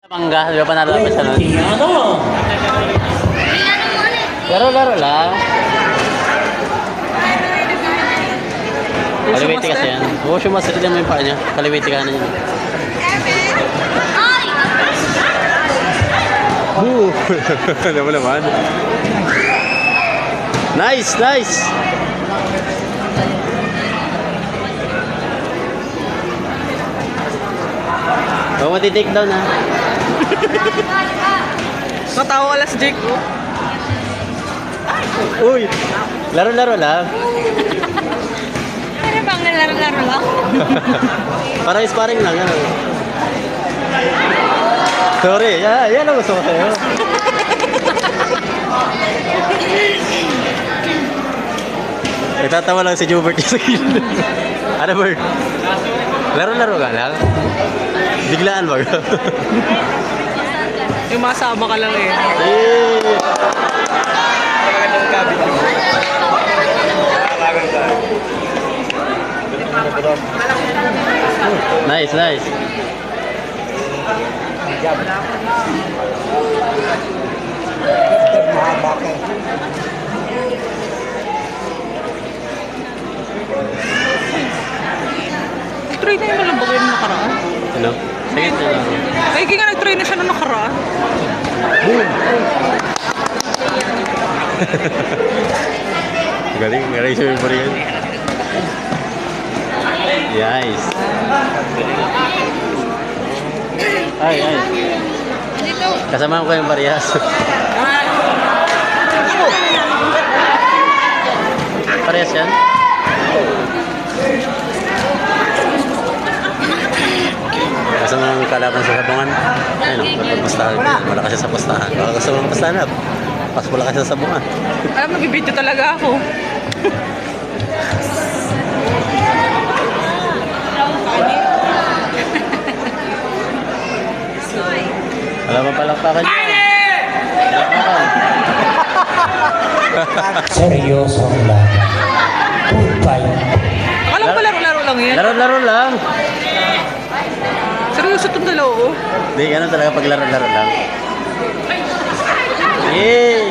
Mangga, di ba panalo naman siya nun? Laro-laro lang. Kaliwiti kasi yan. Oo, sumasit din mo yung paa niya. Kaliwiti ka na yun. Alam mo naman. Nice, nice! Huwag mo ti-take down ha. Natawa alas Jake. Uy! Laro-laro lang. Ano bang nalaro-laro lang? Parang sparring lang. Ano? Sorry, yan ang gusto ko sa'yo. Nagtatawa lang si Jubert sa gilid. Ano, Bert? Laro-laro ka lang? Biglaan ba? Yung masama ka lang eh. Nice, nice. Nag-try na yung malambag yung nakaraan. Ano? Sige na lang. Ay, kaya nga nag-try na siya nung nakaraan. Galing, galing siya yung bariyan. Yes. Ay, ay. Kasama ko yung bariyas. Parehas yan? Kasama ng kalaban sa sabungan. Ayun, pastahan. Malakas siya sa pastahan. Baka gusto mo ng pastahan na. Pas malakas siya sa sabungan. Alam, nag-video talaga ako. Alam mo palakpakan niya. Seryoso lang. Goodbye. Alam ko laro-laro lang yan. Laro-laro lang. Seryoso itong dalawa oh. Hindi, ganun talaga pag laro-laro lang. Yay!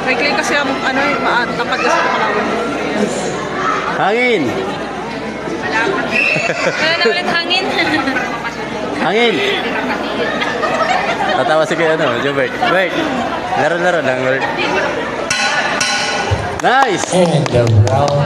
May clay kasi ang ano, tapat kasi sa Palawan. Hangin! Wala na ulit hangin. Hangin! Tatawa si kay ano, Jobert. Bert, laro-laro lang, Bert. Nice! And the round.